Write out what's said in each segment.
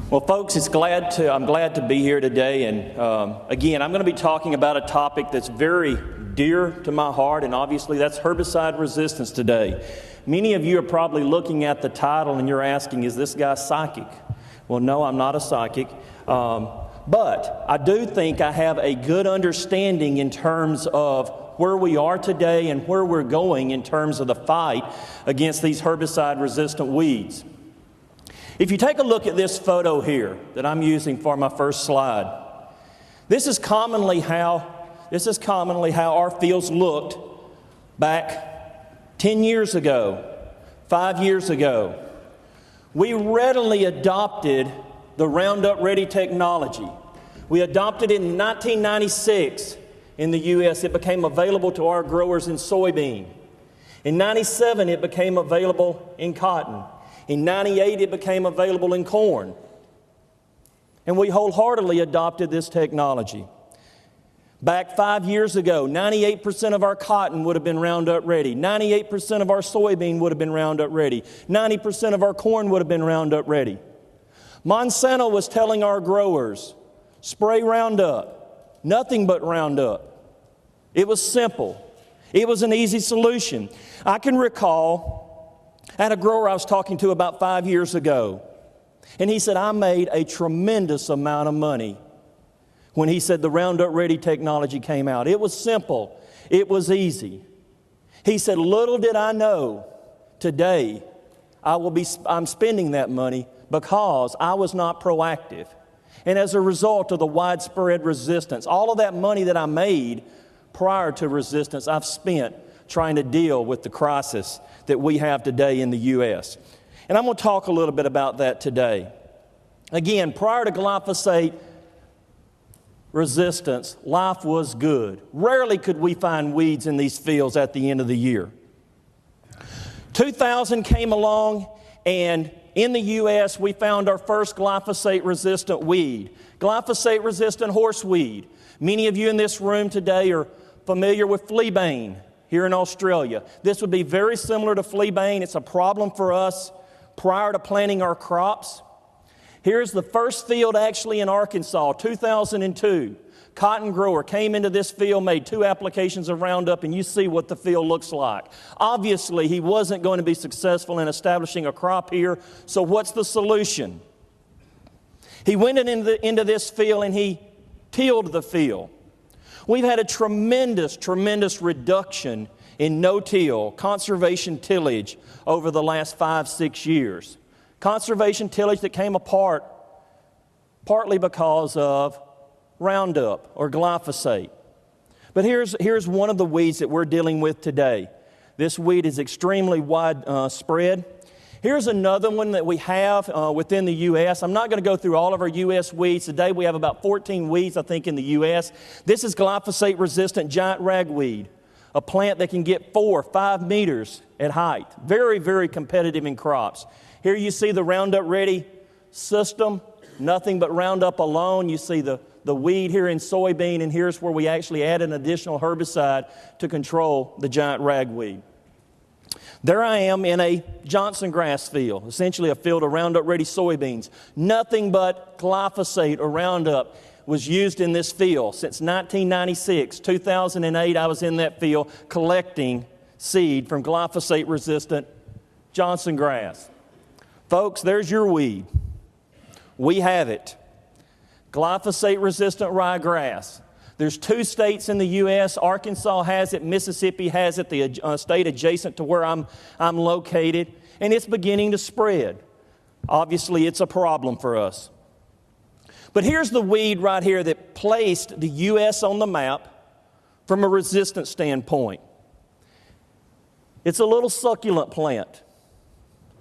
Well, folks, I'm glad to be here today, and again, I'm going to be talking about a topic that's very dear to my heart, and obviously that's herbicide resistance today. Many of you are probably looking at the title and you're asking, is this guy psychic? Well, no, I'm not a psychic, but I do think I have a good understanding in terms of where we are today and where we're going in terms of the fight against these herbicide-resistant weeds. If you take a look at this photo here that I'm using for my first slide, this is commonly how our fields looked back 10 years ago, 5 years ago. We readily adopted the Roundup-Ready technology. We adopted it in 1996 in the U.S. It became available to our growers in soybean. In 97, it became available in cotton. In 98, it became available in corn. And we wholeheartedly adopted this technology. Back 5 years ago, 98% of our cotton would have been Roundup-Ready. 98% of our soybean would have been Roundup-Ready. 90% of our corn would have been Roundup-Ready. Monsanto was telling our growers, spray Roundup, nothing but Roundup. It was simple. It was an easy solution. I can recall I had a grower I was talking to about 5 years ago, and he said, I made a tremendous amount of money when he said the Roundup-Ready technology came out. It was simple. It was easy. He said, little did I know today I'm spending that money because I was not proactive. And as a result of the widespread resistance, all of that money that I made prior to resistance, I've spent trying to deal with the crisis that we have today in the U.S. And I'm going to talk a little bit about that today. Again, prior to glyphosate resistance, life was good. Rarely could we find weeds in these fields at the end of the year. 2000 came along, and in the U.S., we found our first glyphosate-resistant weed, glyphosate-resistant horseweed. Many of you in this room today are familiar with fleabane here in Australia. This would be very similar to fleabane. It's a problem for us prior to planting our crops. Here's the first field actually in Arkansas, 2002. Cotton grower came into this field, made 2 applications of Roundup, and you see what the field looks like. Obviously, he wasn't going to be successful in establishing a crop here, so what's the solution? He went into this field and he tilled the field. We've had a tremendous reduction in no-till, conservation tillage over the last 5-6 years. Conservation tillage that came apart partly because of Roundup or glyphosate. But here's one of the weeds that we're dealing with today. This weed is extremely widespread. Here's another one that we have within the U.S. I'm not going to go through all of our U.S. weeds. Today we have about 14 weeds, I think, in the U.S. This is glyphosate-resistant giant ragweed, a plant that can get 4 or 5 meters at height. Very, very competitive in crops. Here you see the Roundup-Ready system, nothing but Roundup alone. You see the weed here in soybean, and here's where we actually add an additional herbicide to control the giant ragweed. There I am in a Johnson grass field, essentially a field of Roundup-Ready soybeans. Nothing but glyphosate or Roundup was used in this field since 1996. 2008, I was in that field collecting seed from glyphosate-resistant Johnson grass. Folks, there's your weed. We have it. Glyphosate-resistant ryegrass. There's 2 states in the U.S. Arkansas has it, Mississippi has it, the state adjacent to where I'm located, and it's beginning to spread. Obviously, it's a problem for us. But here's the weed right here that placed the U.S. on the map from a resistance standpoint. It's a little succulent plant.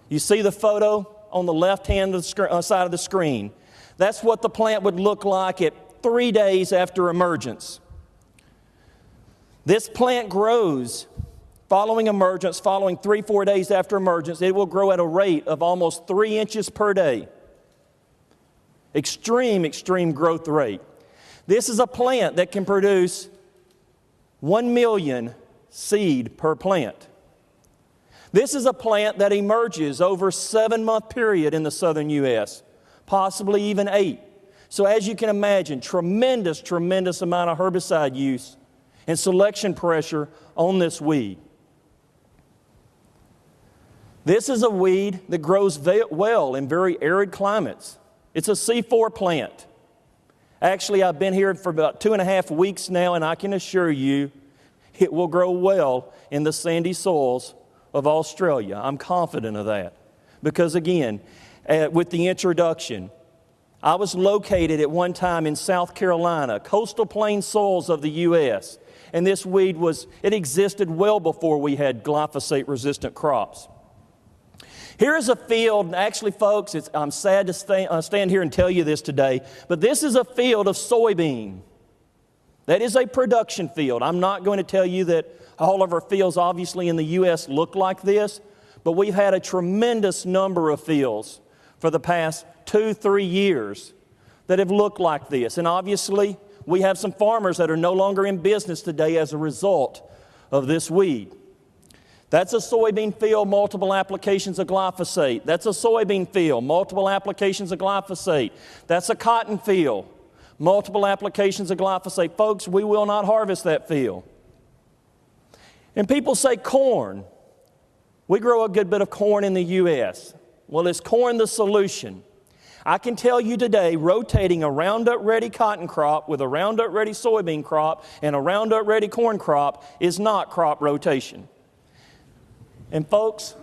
You see the photo on the left-hand side of the screen. That's what the plant would look like at 3 days after emergence. This plant grows following emergence, following 3-4 days after emergence. It will grow at a rate of almost 3 inches per day. Extreme growth rate. This is a plant that can produce 1 million seed per plant. This is a plant that emerges over a 7-month period in the southern U.S., possibly even 8. So as you can imagine, tremendous amount of herbicide use and selection pressure on this weed. This is a weed that grows well in very arid climates. It's a C4 plant. Actually, I've been here for about 2.5 weeks now, and I can assure you it will grow well in the sandy soils of Australia. I'm confident of that. Because again, with the introduction, I was located at one time in South Carolina, coastal plain soils of the U.S., and this weed existed well before we had glyphosate-resistant crops. Here is a field, actually folks, I'm sad to stand here and tell you this today, but this is a field of soybean. That is a production field. I'm not going to tell you that all of our fields obviously in the U.S. look like this, but we've had a tremendous number of fields for the past 2-3 years that have looked like this. And obviously, we have some farmers that are no longer in business today as a result of this weed. That's a soybean field, multiple applications of glyphosate. That's a soybean field, multiple applications of glyphosate. That's a cotton field, multiple applications of glyphosate. Folks, we will not harvest that field. And people say corn. We grow a good bit of corn in the U.S. Well, is corn the solution? I can tell you today, rotating a Roundup-Ready cotton crop with a Roundup-Ready soybean crop and a Roundup-Ready corn crop is not crop rotation. And folks,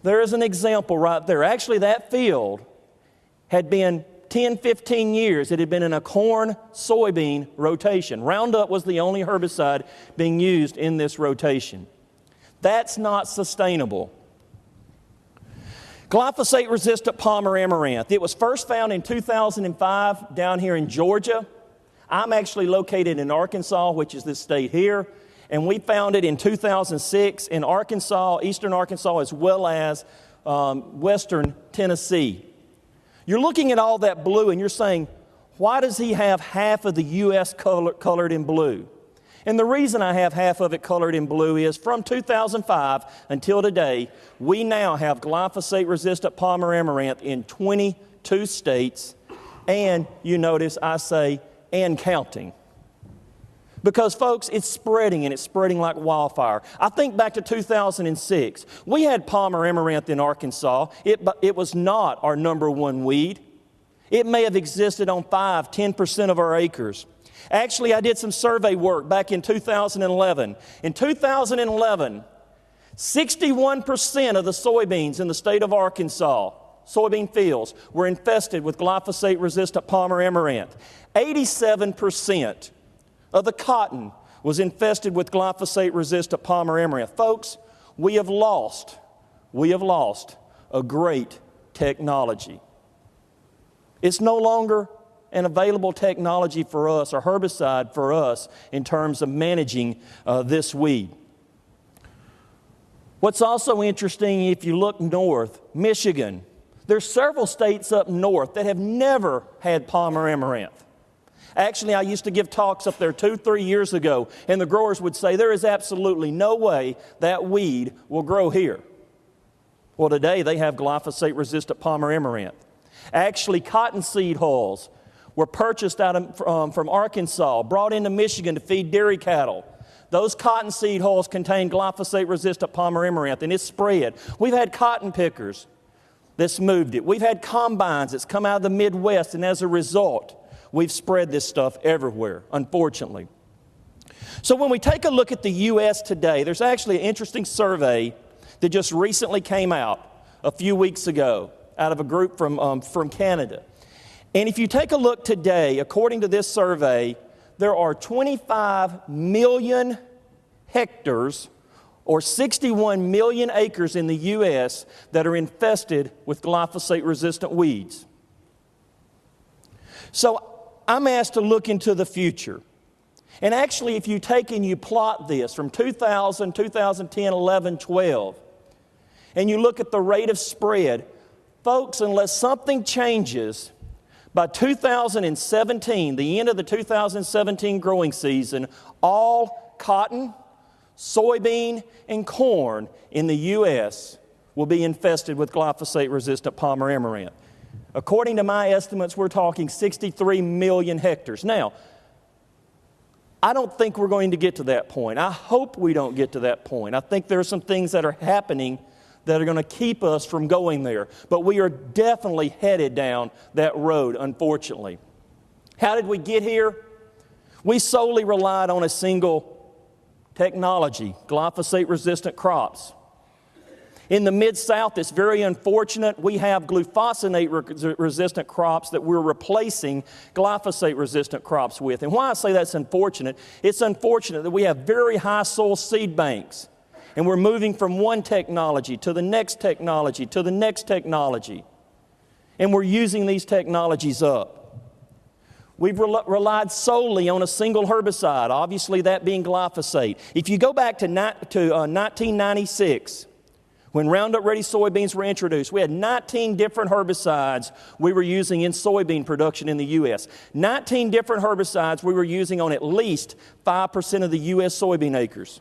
there is an example right there. Actually, that field had been 10, 15 years, it had been in a corn-soybean rotation. Roundup was the only herbicide being used in this rotation. That's not sustainable. Glyphosate-resistant palmer amaranth. It was first found in 2005 down here in Georgia. I'm actually located in Arkansas, which is this state here. And we found it in 2006 in Arkansas, eastern Arkansas, as well as western Tennessee. You're looking at all that blue and you're saying, why does he have half of the U.S. colored in blue? And the reason I have half of it colored in blue is from 2005 until today, we now have glyphosate-resistant palmer amaranth in 22 states. And you notice I say, and counting. Because, folks, it's spreading, and it's spreading like wildfire. I think back to 2006. We had palmer amaranth in Arkansas. It was not our number one weed. It may have existed on 5-10% of our acres. Actually, I did some survey work back in 2011. In 2011, 61% of the soybeans in the state of Arkansas, soybean fields, were infested with glyphosate-resistant palmer amaranth. 87% of the cotton was infested with glyphosate-resistant palmer amaranth. Folks, we have lost a great technology. It's no longer an available technology for us, or herbicide for us, in terms of managing this weed. What's also interesting, if you look north, Michigan, there's several states up north that have never had palmer amaranth. Actually, I used to give talks up there 2-3 years ago, and the growers would say there is absolutely no way that weed will grow here. Well, today they have glyphosate-resistant palmer amaranth. Actually, cottonseed hulls were purchased from Arkansas, brought into Michigan to feed dairy cattle. Those cottonseed hulls contain glyphosate-resistant palmer amaranth, and it's spread. We've had cotton pickers that's moved it. We've had combines that's come out of the Midwest, and as a result, we've spread this stuff everywhere, unfortunately. So when we take a look at the U.S. today, there's actually an interesting survey that just recently came out a few weeks ago out of a group from Canada. And if you take a look today, according to this survey, there are 25 million hectares or 61 million acres in the U.S. that are infested with glyphosate-resistant weeds. So I'm asked to look into the future. And actually, if you take and you plot this from 2000, 2010, 11, 12, and you look at the rate of spread, folks, unless something changes, by 2017, the end of the 2017 growing season, all cotton, soybean, and corn in the U.S. will be infested with glyphosate-resistant palmer amaranth. According to my estimates, we're talking 63 million hectares. Now, I don't think we're going to get to that point. I hope we don't get to that point. I think there are some things that are happening that are going to keep us from going there. But we are definitely headed down that road, unfortunately. How did we get here? We solely relied on a single technology, glyphosate-resistant crops. In the Mid-South, it's very unfortunate. We have glyphosate-resistant crops that we're replacing glyphosate-resistant crops with. And why I say that's unfortunate, it's unfortunate that we have very high soil seed banks. And we're moving from one technology to the next technology to the next technology. And we're using these technologies up. We've relied solely on a single herbicide, obviously that being glyphosate. If you go back to 1996, when Roundup-Ready soybeans were introduced, we had 19 different herbicides we were using in soybean production in the U.S. 19 different herbicides we were using on at least 5% of the U.S. soybean acres.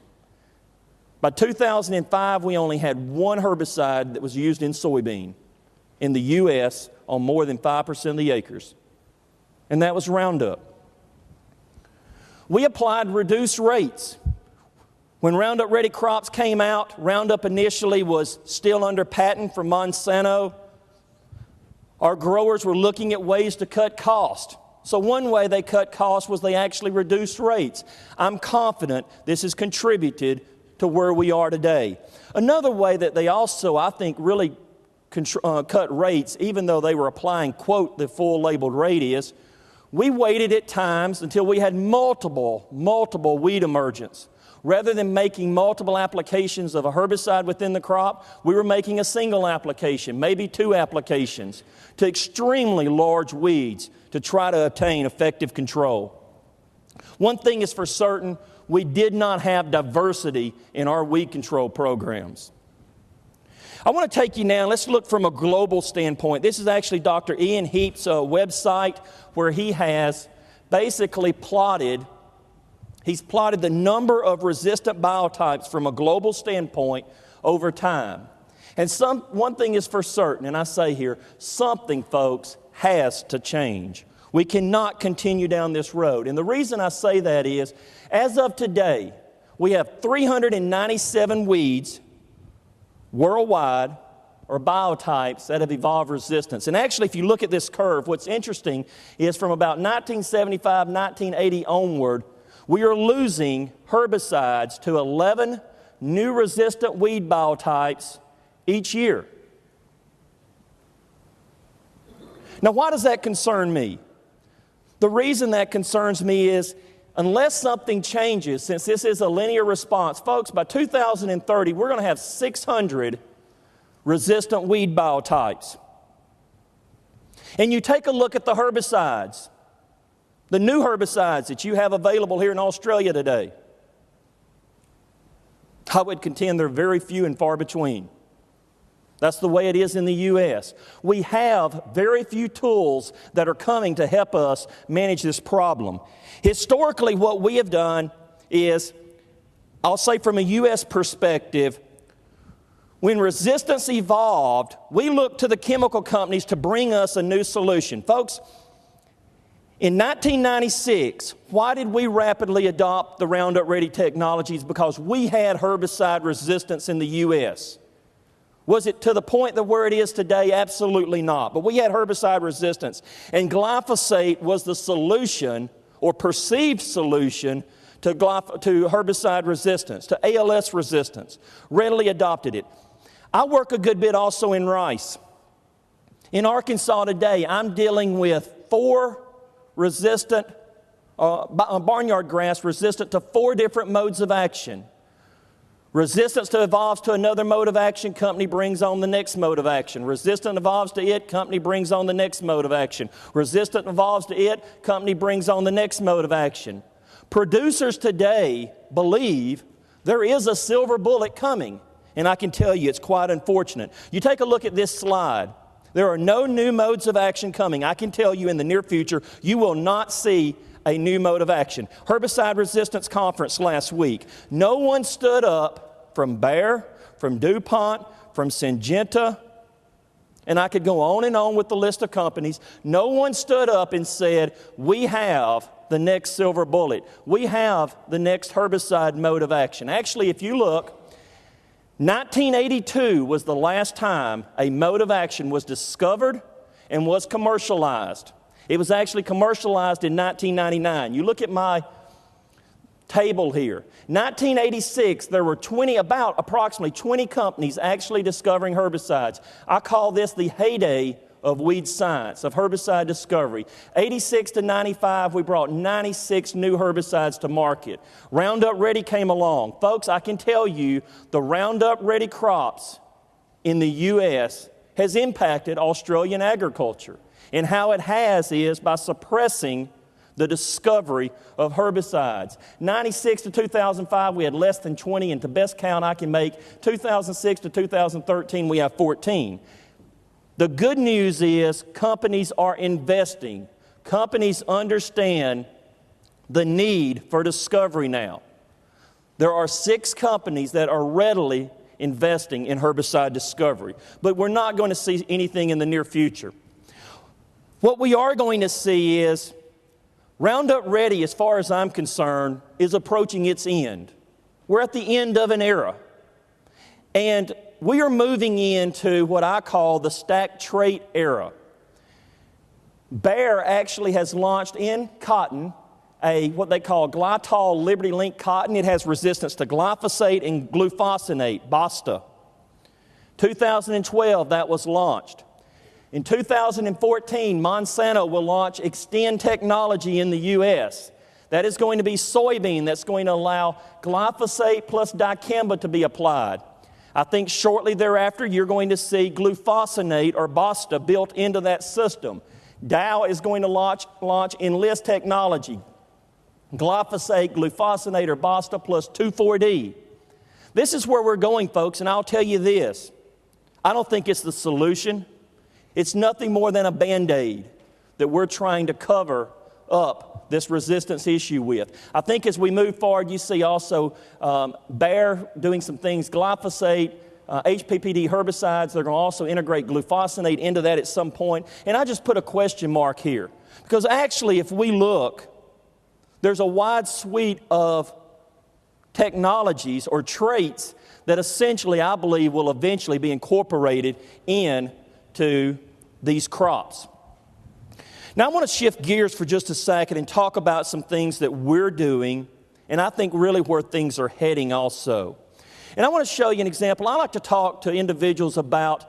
By 2005, we only had one herbicide that was used in soybean in the U.S. on more than 5% of the acres, and that was Roundup. We applied reduced rates. When Roundup-Ready crops came out, Roundup initially was still under patent from Monsanto. Our growers were looking at ways to cut cost. So one way they cut costs was they actually reduced rates. I'm confident this has contributed to where we are today. Another way that they also, I think, really cut rates, even though they were applying, quote, the full labeled rate is, we waited at times until we had multiple weed emergence. Rather than making multiple applications of a herbicide within the crop, we were making a single application, maybe two applications, to extremely large weeds to try to obtain effective control. One thing is for certain, we did not have diversity in our weed control programs. I want to take you now, let's look from a global standpoint. This is actually Dr. Ian Heap's website where he has basically plotted the number of resistant biotypes from a global standpoint over time. And one thing is for certain, and I say here, something, folks, has to change. We cannot continue down this road. And the reason I say that is, as of today, we have 397 weeds worldwide or biotypes that have evolved resistance. And actually, if you look at this curve, what's interesting is from about 1975, 1980 onward, we are losing herbicides to 11 new resistant weed biotypes each year. Now, why does that concern me? The reason that concerns me is unless something changes, since this is a linear response, folks, by 2030, we're going to have 600 resistant weed biotypes. And you take a look at the herbicides, the new herbicides that you have available here in Australia today. I would contend they're very few and far between. That's the way it is in the U.S. We have very few tools that are coming to help us manage this problem. Historically, what we have done is, I'll say from a U.S. perspective, when resistance evolved, we looked to the chemical companies to bring us a new solution. Folks, in 1996, why did we rapidly adopt the Roundup-Ready technologies? Because we had herbicide resistance in the U.S. Was it to the point that where it is today? Absolutely not. But we had herbicide resistance. And glyphosate was the solution, or perceived solution, to herbicide resistance, to ALS resistance. Readily adopted it. I work a good bit also in rice. In Arkansas today, I'm dealing with 4 resistant, barnyard grass resistant to 4 different modes of action. Resistance to evolves to another mode of action, company brings on the next mode of action. Resistant evolves to it, company brings on the next mode of action. Resistant evolves to it, company brings on the next mode of action. Producers today believe there is a silver bullet coming, and I can tell you it's quite unfortunate. You take a look at this slide. There are no new modes of action coming. I can tell you in the near future, you will not see a new mode of action. Herbicide resistance conference last week. No one stood up from Bayer, from DuPont, from Syngenta, And I could go on and on with the list of companies. No one stood up and said, we have the next silver bullet. We have the next herbicide mode of action. Actually, if you look, 1982 was the last time a mode of action was discovered and was commercialized. It was actually commercialized in 1999. You look at my table here. 1986, there were approximately 20 companies actually discovering herbicides. I call this the heyday of weed science, of herbicide discovery. 86 to 95, we brought 96 new herbicides to market. Roundup-Ready came along. Folks, I can tell you the Roundup-Ready crops in the U.S. has impacted Australian agriculture. And how it has is by suppressing the discovery of herbicides. 96 to 2005, we had less than 20, and to best count I can make, 2006 to 2013, we have 14. The good news is companies are investing. Companies understand the need for discovery now. There are 6 companies that are readily investing in herbicide discovery, but we're not going to see anything in the near future. What we are going to see is Roundup-Ready, as far as I'm concerned, is approaching its end. We're at the end of an era. And we are moving into what I call the stacked trait era. Bayer actually has launched in cotton what they call Glytol Liberty Link cotton. It has resistance to glyphosate and glufosinate, BASTA. 2012, that was launched. In 2014, Monsanto will launch Extend technology in the U.S. That is going to be soybean that's going to allow glyphosate plus dicamba to be applied. I think shortly thereafter, you're going to see glufosinate or BASTA built into that system. Dow is going to launch Enlist technology, glyphosate, glufosinate, or BASTA plus 2,4-D. This is where we're going, folks, and I'll tell you this. I don't think it's the solution. It's nothing more than a Band-Aid that we're trying to cover up this resistance issue with. I think as we move forward, you see also Bayer doing some things, glyphosate, HPPD herbicides. They're going to also integrate glufosinate into that at some point. And I just put a question mark here. Because actually, if we look, there's a wide suite of technologies or traits that essentially, I believe, will eventually be incorporated into these crops. Now, I want to shift gears for just a second and talk about some things that we're doing, and I think really where things are heading also. And I want to show you an example. I like to talk to individuals about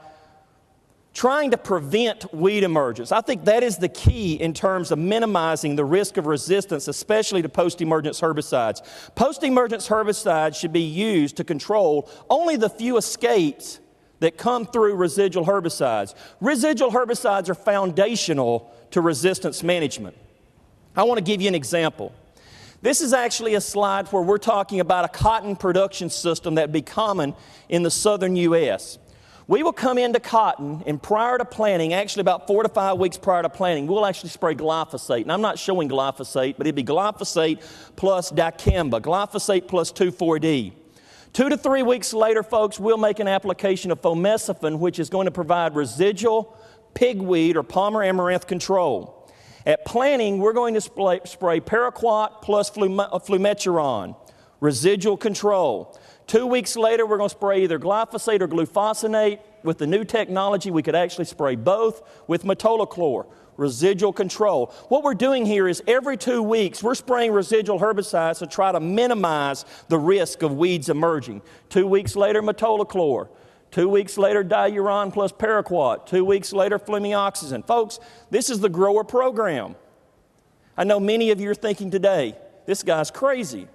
trying to prevent weed emergence. I think that is the key in terms of minimizing the risk of resistance, especially to post-emergence herbicides. Post-emergence herbicides should be used to control only the few escapes that come through residual herbicides. Residual herbicides are foundational to resistance management. I want to give you an example. This is actually a slide where we're talking about a cotton production system that would be common in the southern U.S. We will come into cotton, and prior to planting, actually about 4 to 5 weeks prior to planting, we'll actually spray glyphosate. And I'm not showing glyphosate, but it'd be glyphosate plus dicamba, glyphosate plus 2,4-D. 2 to 3 weeks later, folks, we'll make an application of fomeciphin, which is going to provide residual pigweed or palmer amaranth control. At planting, we're going to spray paraquat plus flumeturon, residual control. 2 weeks later, we're going to spray either glyphosate or glufosinate. With the new technology, we could actually spray both with metolachlor, residual control. What we're doing here is every 2 weeks, we're spraying residual herbicides to try to minimize the risk of weeds emerging. 2 weeks later, metolachlor. 2 weeks later, diuron plus paraquat. 2 weeks later, flumioxazin. Folks, this is the grower program. I know many of you are thinking today, this guy's crazy.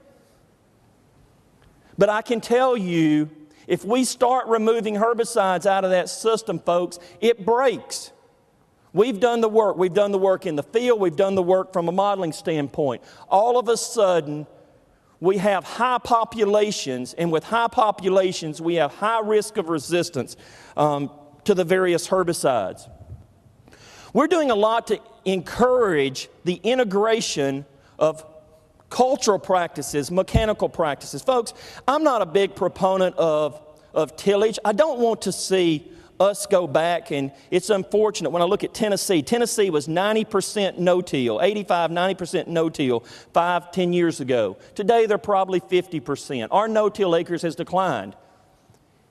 But I can tell you, if we start removing herbicides out of that system, folks, it breaks. We've done the work. We've done the work in the field. We've done the work from a modeling standpoint. All of a sudden, we have high populations, and with high populations, we have high risk of resistance to the various herbicides. We're doing a lot to encourage the integration of cultural practices, mechanical practices. Folks, I'm not a big proponent of tillage. I don't want to see us go back, and it's unfortunate when I look at Tennessee. Tennessee was 90% no-till, 85, 90% no-till 5, 10 years ago. Today they're probably 50%. Our no-till acres has declined.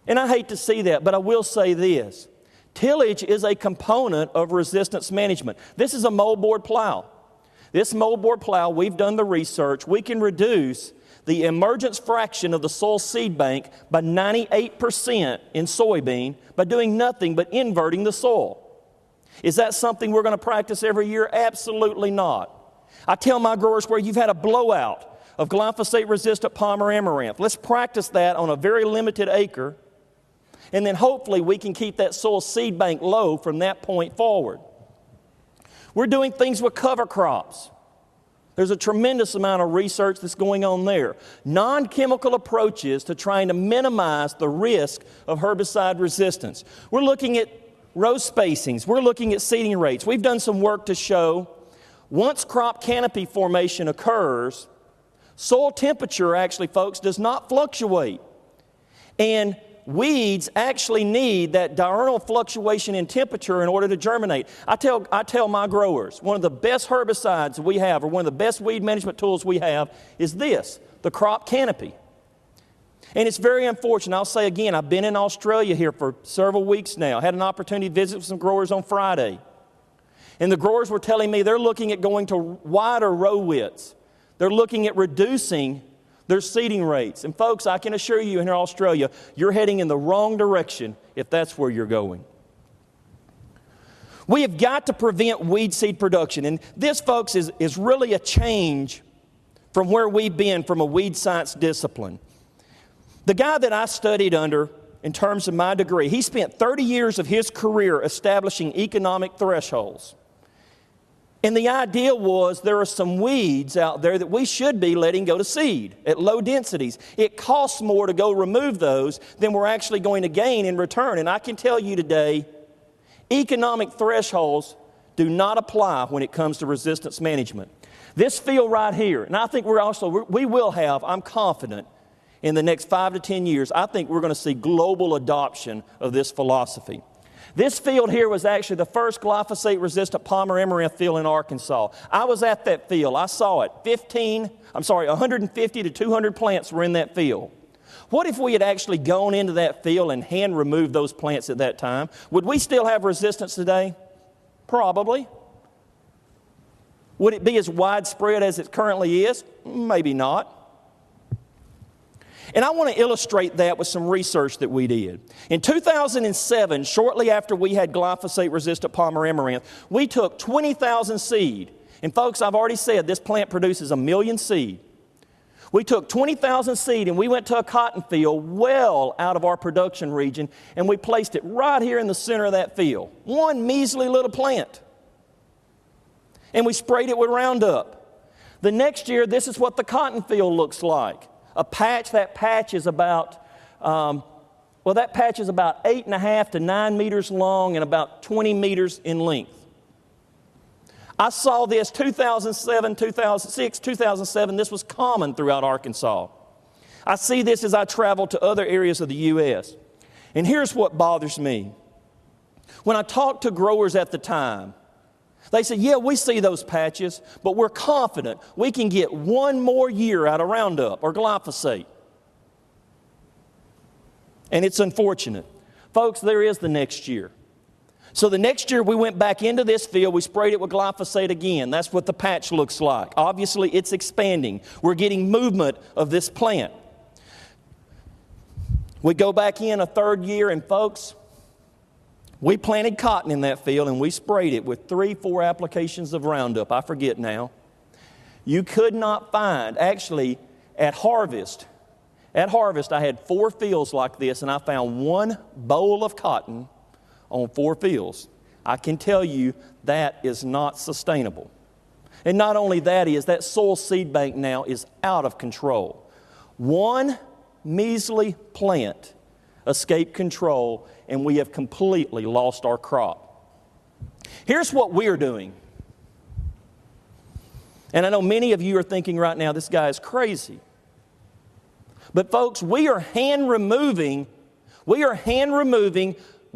And I hate to see that, but I will say this. Tillage is a component of resistance management. This is a moldboard plow. This moldboard plow, we've done the research, we can reduce the emergence fraction of the soil seed bank by 98% in soybean by doing nothing but inverting the soil. Is that something we're going to practice every year? Absolutely not. I tell my growers where you've had a blowout of glyphosate-resistant palmer amaranth, let's practice that on a very limited acre, and then hopefully we can keep that soil seed bank low from that point forward. We're doing things with cover crops. There's a tremendous amount of research that's going on there. Non-chemical approaches to trying to minimize the risk of herbicide resistance. We're looking at row spacings. We're looking at seeding rates. We've done some work to show once crop canopy formation occurs, soil temperature actually, folks, does not fluctuate. And weeds actually need that diurnal fluctuation in temperature in order to germinate. I tell my growers, one of the best herbicides we have, or one of the best weed management tools we have, is this, the crop canopy. And it's very unfortunate. I'll say again, I've been in Australia here for several weeks now. I had an opportunity to visit with some growers on Friday. And the growers were telling me they're looking at going to wider row widths. They're looking at reducing their seeding rates. And folks, I can assure you in Australia, you're heading in the wrong direction if that's where you're going. We have got to prevent weed seed production. And this, folks, is really a change from where we've been from a weed science discipline. The guy that I studied under in terms of my degree, he spent 30 years of his career establishing economic thresholds. And the idea was there are some weeds out there that we should be letting go to seed at low densities. It costs more to go remove those than we're actually going to gain in return. And I can tell you today, economic thresholds do not apply when it comes to resistance management. This field right here, and I think we will have, I'm confident, in the next 5 to 10 years, I think we're going to see global adoption of this philosophy. This field here was actually the first glyphosate-resistant palmer amaranth field in Arkansas. I was at that field. I saw it. 150 to 200 plants were in that field. What if we had actually gone into that field and hand removed those plants at that time? Would we still have resistance today? Probably. Would it be as widespread as it currently is? Maybe not. And I want to illustrate that with some research that we did. In 2007, shortly after we had glyphosate-resistant palmer amaranth, we took 20,000 seed. And folks, I've already said this plant produces 1 million seed. We took 20,000 seed and we went to a cotton field well out of our production region, and we placed it right here in the center of that field. One measly little plant. And we sprayed it with Roundup. The next year, this is what the cotton field looks like. That patch is about 8.5 to 9 meters long and about 20 meters in length. I saw this 2007, 2006, 2007. This was common throughout Arkansas. I see this as I travel to other areas of the U.S. And here's what bothers me. When I talked to growers at the time, they said, yeah, we see those patches, but we're confident we can get one more year out of Roundup or glyphosate. And it's unfortunate. Folks, there is the next year. So the next year we went back into this field, we sprayed it with glyphosate again. That's what the patch looks like. Obviously, it's expanding. We're getting movement of this plant. We go back in a third year, and folks, we planted cotton in that field and we sprayed it with 3-4 applications of Roundup. I forget now. You could not find, actually, at harvest I had 4 fields like this, and I found 1 bowl of cotton on 4 fields. I can tell you that is not sustainable. And not only that soil seed bank now is out of control. 1 measly plant escaped control, and we have completely lost our crop. Here's what we're doing. And I know many of you are thinking right now, this guy is crazy. But folks, we are hand removing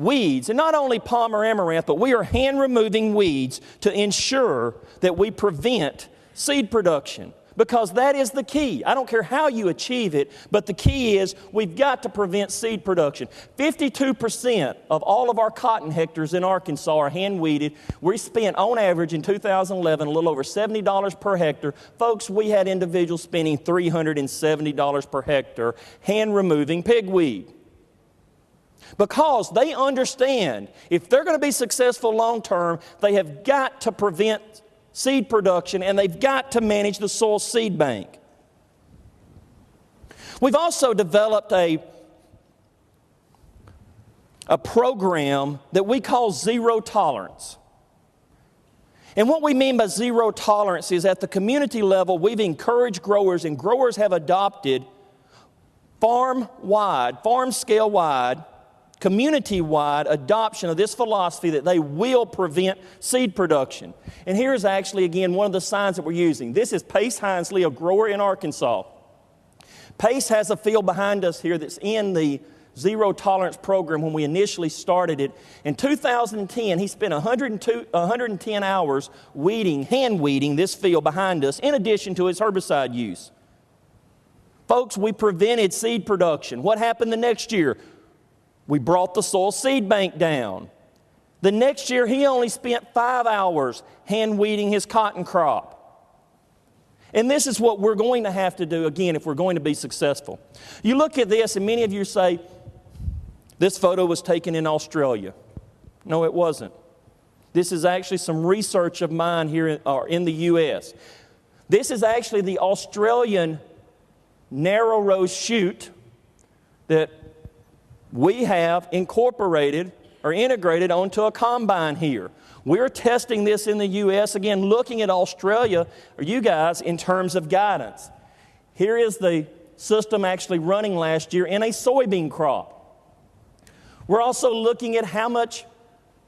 weeds, and not only palm or amaranth, but we are hand-removing weeds to ensure that we prevent seed production, because that is the key. I don't care how you achieve it, but the key is we've got to prevent seed production. 52% of all of our cotton hectares in Arkansas are hand-weeded. We spent, on average, in 2011, a little over $70 per hectare. Folks, we had individuals spending $370 per hectare hand-removing pigweed. Because they understand if they're going to be successful long-term, they have got to prevent seed production, and they've got to manage the soil seed bank. We've also developed a program that we call zero tolerance. And what we mean by zero tolerance is at the community level, we've encouraged growers, and growers have adopted farm-wide, farm-scale-wide, community-wide adoption of this philosophy that they will prevent seed production. And here's actually, again, one of the signs that we're using. This is Pace Hinesley, a grower in Arkansas. Pace has a field behind us here that's in the zero tolerance program when we initially started it. In 2010, he spent 110 hours hand weeding this field behind us, in addition to his herbicide use. Folks, we prevented seed production. What happened the next year? We brought the soil seed bank down. The next year, he only spent 5 hours hand weeding his cotton crop. And this is what we're going to have to do, again, if we're going to be successful. You look at this, and many of you say, this photo was taken in Australia. No, it wasn't. This is actually some research of mine here in the U.S. This is actually the Australian narrow row chute that we have incorporated or integrated onto a combine here. We're testing this in the U.S., again, looking at Australia, or you guys, in terms of guidance. Here is the system actually running last year in a soybean crop. We're also looking at how much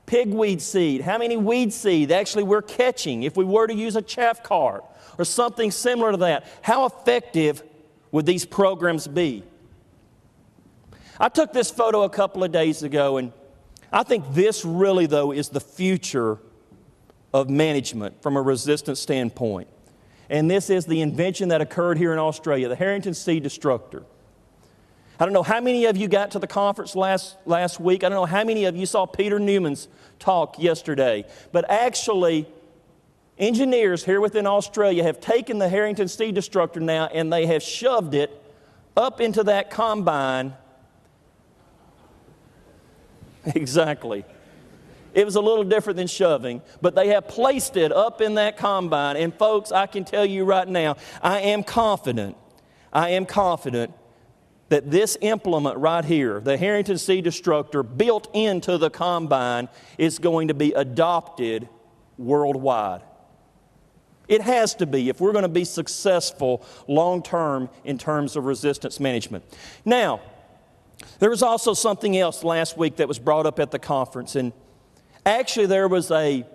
pigweed seed, how many weed seed actually we're catching if we were to use a chaff cart or something similar to that. How effective would these programs be? I took this photo a couple of days ago, and I think this really, though, is the future of management from a resistance standpoint. And this is the invention that occurred here in Australia, the Harrington Seed Destructor. I don't know how many of you got to the conference last week. I don't know how many of you saw Peter Newman's talk yesterday. But actually, engineers here within Australia have taken the Harrington Seed Destructor now, and they have shoved it up into that combine. Exactly. It was a little different than shoving, but they have placed it up in that combine. And folks, I can tell you right now, I am confident that this implement right here, the Harrington Seed Destructor, built into the combine, is going to be adopted worldwide. It has to be if we're going to be successful long-term in terms of resistance management. Now, there was also something else last week that was brought up at the conference, and actually there was a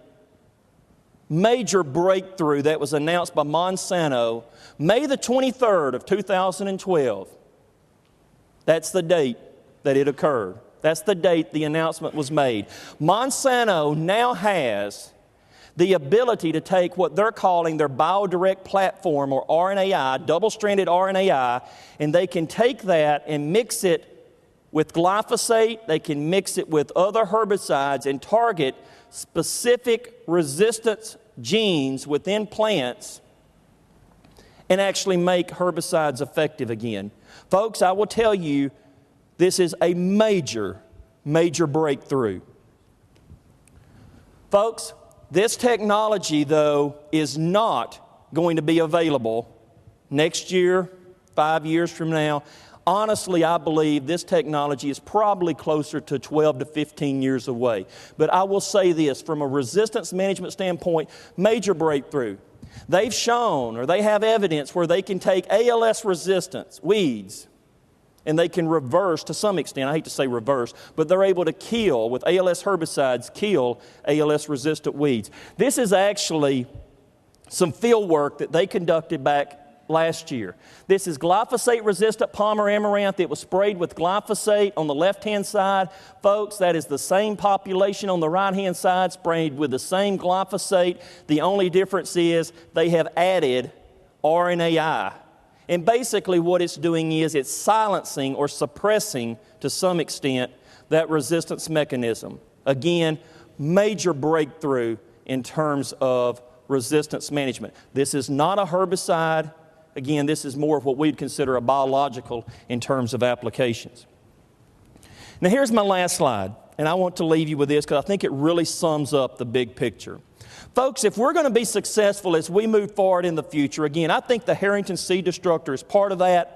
major breakthrough that was announced by Monsanto May the 23rd of 2012. That's the date that it occurred. That's the date the announcement was made. Monsanto now has the ability to take what they're calling their BIODIRECT platform, or RNAi, double-stranded RNAi, and they can take that and mix it with glyphosate. They can mix it with other herbicides and target specific resistance genes within plants and actually make herbicides effective again. Folks, I will tell you, this is a major, major breakthrough. Folks, this technology, though, is not going to be available next year, 5 years from now. Honestly, I believe this technology is probably closer to 12 to 15 years away. But I will say this, from a resistance management standpoint, major breakthrough. They've shown, or they have evidence where they can take ALS resistance, weeds, and they can reverse, to some extent, I hate to say reverse, but they're able to kill, with ALS herbicides, kill ALS-resistant weeds. This is actually some field work that they conducted back last year. This is glyphosate-resistant Palmer amaranth. It was sprayed with glyphosate on the left-hand side. Folks, that is the same population on the right-hand side sprayed with the same glyphosate. The only difference is they have added RNAi. And basically what it's doing is it's silencing or suppressing to some extent that resistance mechanism. Again, major breakthrough in terms of resistance management. This is not a herbicide. Again, this is more of what we'd consider a biological in terms of applications. Now here's my last slide, and I want to leave you with this because I think it really sums up the big picture. Folks, if we're going to be successful as we move forward in the future, again, I think the Harrington seed destructor is part of that.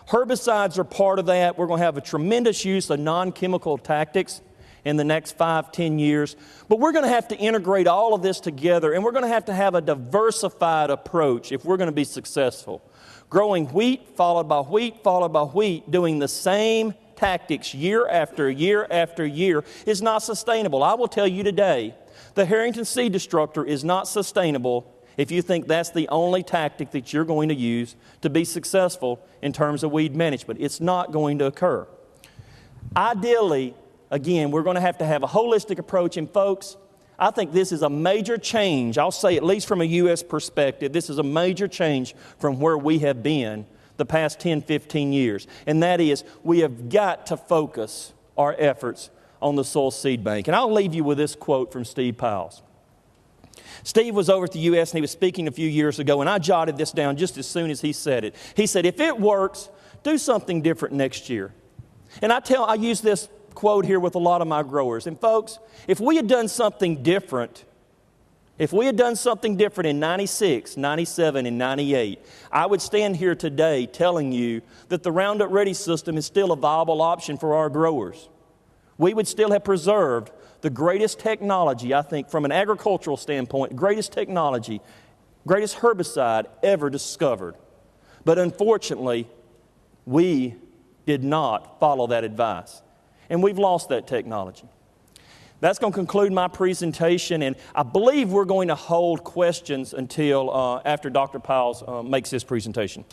Herbicides are part of that. We're going to have a tremendous use of non-chemical tactics in the next 5-10 years. But we're going to have to integrate all of this together, and we're going to have a diversified approach if we're going to be successful. Growing wheat, followed by wheat, followed by wheat, doing the same tactics year after year after year is not sustainable. I will tell you today, the Harrington seed destructor is not sustainable if you think that's the only tactic that you're going to use to be successful in terms of weed management. It's not going to occur. Ideally, again, we're going to have a holistic approach, and folks, I think this is a major change. I'll say, at least from a U.S. perspective, this is a major change from where we have been the past 10, 15 years. And that is, we have got to focus our efforts on the soil seed bank. And I'll leave you with this quote from Steve Powles. Steve was over at the U.S. and he was speaking a few years ago, and I jotted this down just as soon as he said it. He said, if it works, do something different next year. And I use this quote here with a lot of my growers. And folks, if we had done something different in 96, 97, and 98, I would stand here today telling you that the Roundup-Ready system is still a viable option for our growers. We would still have preserved the greatest technology, I think, from an agricultural standpoint, greatest technology, greatest herbicide ever discovered. But unfortunately, we did not follow that advice. And we've lost that technology. That's going to conclude my presentation, and I believe we're going to hold questions until after Dr. Powles makes his presentation.